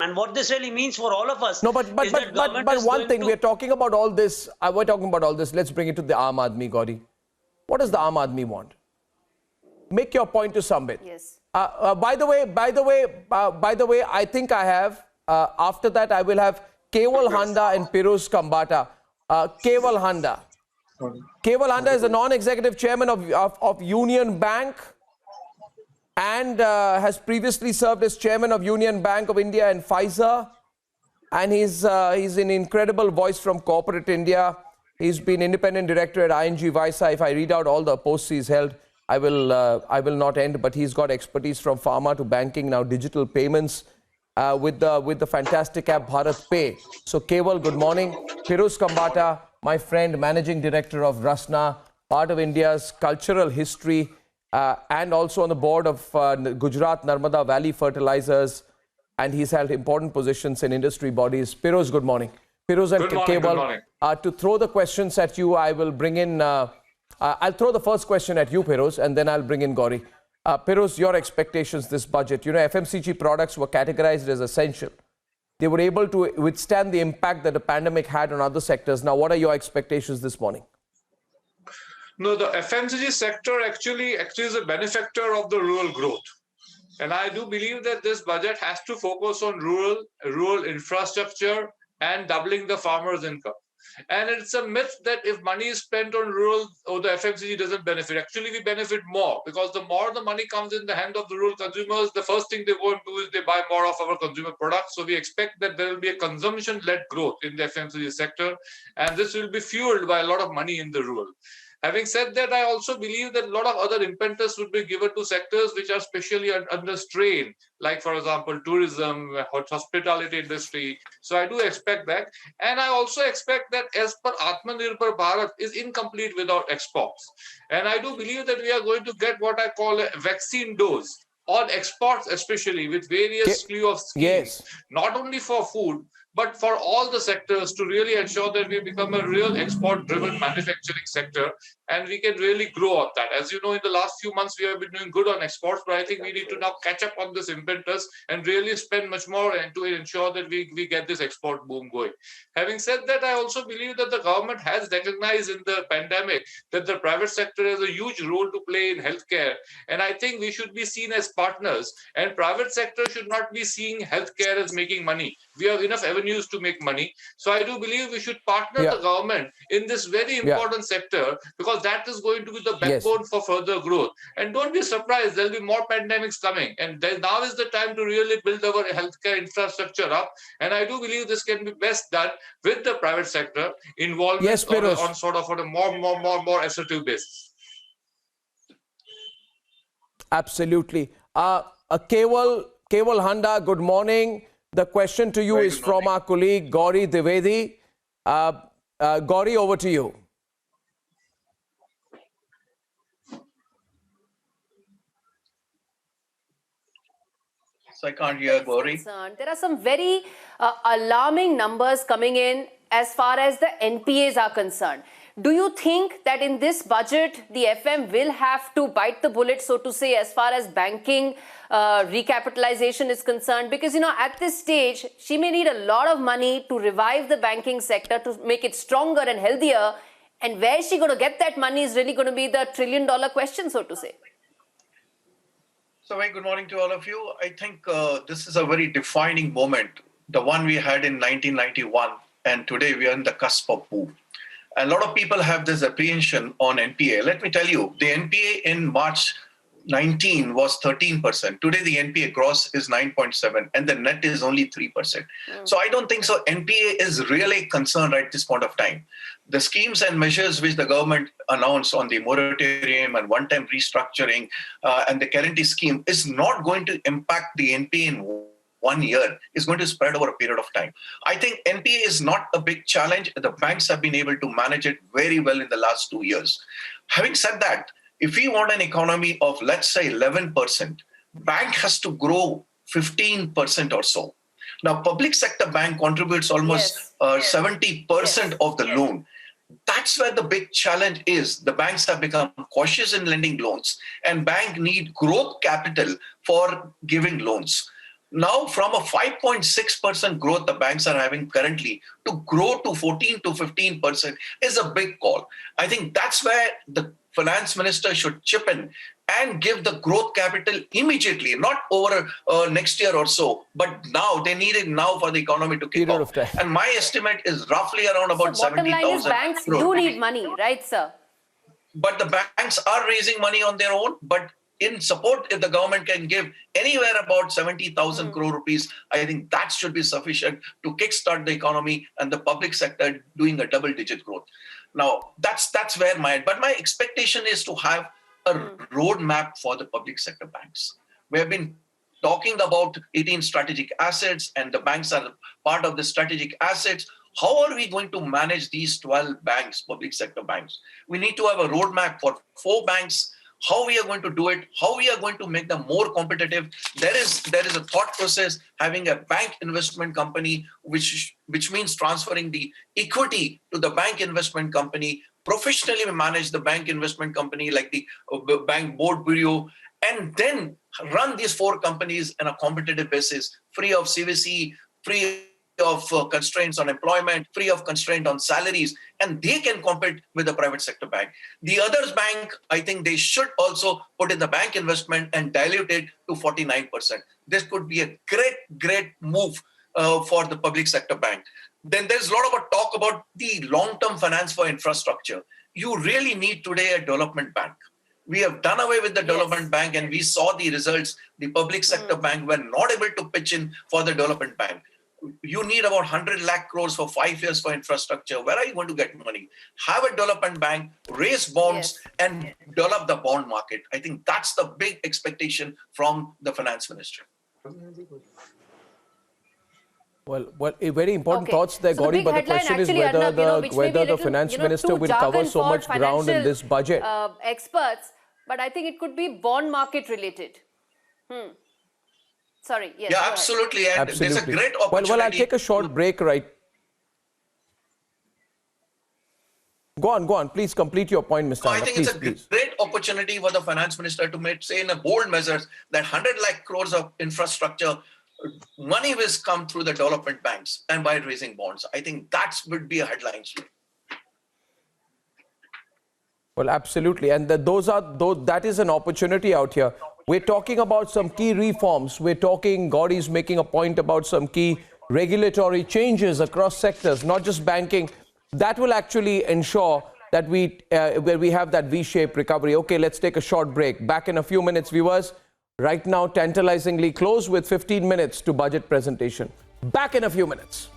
And what this really means for all of us No, but is that government is one going thing, to... we're talking about all this. We're talking about all this. Let's bring it to the Aam Aadmi, Gauri. What does the Aam Aadmi want? Make your point to Sambit. Yes. By the way, I think I have, after that, I will have Keval Handa and Piruz Kambata. Keval Handa. Keval Handa is the non-executive chairman of Union Bank and has previously served as chairman of Union Bank of India and Pfizer. And he's an incredible voice from corporate India. He's been independent director at ING Visa. If I read out all the posts he's held, I will not end. But he's got expertise from pharma to banking, now digital payments with the fantastic app Bharat Pay. So Keval, good morning. Piruz Kambata, my friend, managing director of Rasna, part of India's cultural history, and also on the board of Gujarat Narmada Valley Fertilizers. And he's held important positions in industry bodies. Piruz, good morning. Piruz and Keval, to throw the questions at you, I will bring in, I'll throw the first question at you, Piruz, and then I'll bring in Gauri. Piruz, your expectations this budget. You know, FMCG products were categorized as essential. They were able to withstand the impact that the pandemic had on other sectors. Now, what are your expectations this morning? No, the FMCG sector actually is a benefactor of the rural growth. And I do believe that this budget has to focus on rural infrastructure and doubling the farmers' income. And it's a myth that if money is spent on rural, or the FMCG doesn't benefit. Actually, we benefit more, because the more the money comes in the hand of the rural consumers, the first thing they go and do is they buy more of our consumer products. So we expect that there will be a consumption-led growth in the FMCG sector, and this will be fueled by a lot of money in the rural. Having said that, I also believe that a lot of other impetus would be given to sectors which are especially under strain, like, for example, tourism, hospitality industry. So I do expect that. And I also expect that, as per Atmanirbhar Bharat is incomplete without exports. And I do believe that we are going to get what I call a vaccine dose on exports, especially with various slew of schemes, not only for food, but for all the sectors, to really ensure that we become a real export-driven manufacturing sector, and we can really grow on that. As you know, in the last few months, we have been doing good on exports, but I think we need to now catch up on this impetus and really spend much more to ensure that we get this export boom going. Having said that, I also believe that the government has recognized in the pandemic that the private sector has a huge role to play in healthcare, and I think we should be seen as partners, and private sector should not be seeing healthcare as making money. We have enough avenues to make money. So I do believe we should partner the government in this very important sector, because that is going to be the backbone for further growth. And don't be surprised, there'll be more pandemics coming. And now is the time to really build our healthcare infrastructure up. And I do believe this can be best done with the private sector involvement on sort of on a more assertive basis. Absolutely. Keval Handa, good morning. The question to you is from our colleague Gauri Dwivedi. Gauri, over to you. So I can't hear Gauri. There are some very alarming numbers coming in as far as the NPAs are concerned. Do you think that in this budget, the FM will have to bite the bullet, so to say, as far as banking recapitalization is concerned? Because, you know, at this stage, she may need a lot of money to revive the banking sector, to make it stronger and healthier. And where is she going to get that money is really going to be the trillion-dollar question, so to say. So very good morning to all of you. I think this is a very defining moment, the one we had in 1991, and today we are in the cusp of boom. A lot of people have this apprehension on NPA. Let me tell you, the NPA in March 19 was 13%. Today, the NPA gross is 9.7 and the net is only 3%. So I don't think so. NPA is really concerned at this point of time. The schemes and measures which the government announced on the moratorium and one-time restructuring and the guarantee scheme is not going to impact the NPA in 1 year. Is going to spread over a period of time. I think NPA is not a big challenge. The banks have been able to manage it very well in the last 2 years. Having said that, if we want an economy of, let's say, 11%, bank has to grow 15% or so. Now, public sector bank contributes almost 70% of the loan. That's where the big challenge is. The banks have become cautious in lending loans, and banks need growth capital for giving loans. Now, from a 5.6% growth the banks are having currently to grow to 14 to 15% is a big call. I think that's where the finance minister should chip in and give the growth capital immediately, not over next year or so, but now. They need it now for the economy to kick off. And my estimate is roughly around about so bottom 70,000 line is banks do need money, right, sir? But the banks are raising money on their own. But in support, if the government can give anywhere about 70,000 crore rupees, I think that should be sufficient to kickstart the economy and the public sector doing a double-digit growth. Now, that's where but my expectation is to have a roadmap for the public sector banks. We have been talking about 18 strategic assets, and the banks are part of the strategic assets. How are we going to manage these 12 banks, public sector banks? We need to have a roadmap for 4 banks, how we are going to do it, how we are going to make them more competitive. There is a thought process having a bank investment company, which means transferring the equity to the bank investment company, professionally manage the bank investment company like the bank board bureau, and then run these 4 companies on a competitive basis, free of CVC, free of constraints on employment, free of constraint on salaries, and they can compete with the private sector bank. The others bank, I think they should also put in the bank investment and dilute it to 49%. This could be a great move for the public sector bank. Then there's a lot of talk about the long-term finance for infrastructure. You really need today a development bank. We have done away with the development bank, and we saw the results. The public sector bank were not able to pitch in for the development bank. You need about 100 lakh crores for 5 years for infrastructure. Where are you going to get money? Have a development bank, raise bonds, and develop the bond market. I think that's the big expectation from the finance ministry. Well, very important thoughts there, Gauri, but the question is whether the finance minister will cover so much ground in this budget. Experts, but I think it could be bond market related. Sorry. Yes, yeah, absolutely. And there's a great opportunity. Well, I'll take a short break, right? Go on. Please complete your point, Mr. I think it's a great opportunity for the finance minister to say in a bold measures that 100 lakh crores of infrastructure money will come through the development banks and by raising bonds. I think that would be a headline. Well, absolutely. And that is an opportunity out here. We're talking about some key reforms. Gauri's making a point about some key regulatory changes across sectors, not just banking. That will actually ensure that where we have that V-shaped recovery. Okay, let's take a short break. Back in a few minutes, viewers. Right now, tantalizingly close with 15 minutes to budget presentation. Back in a few minutes.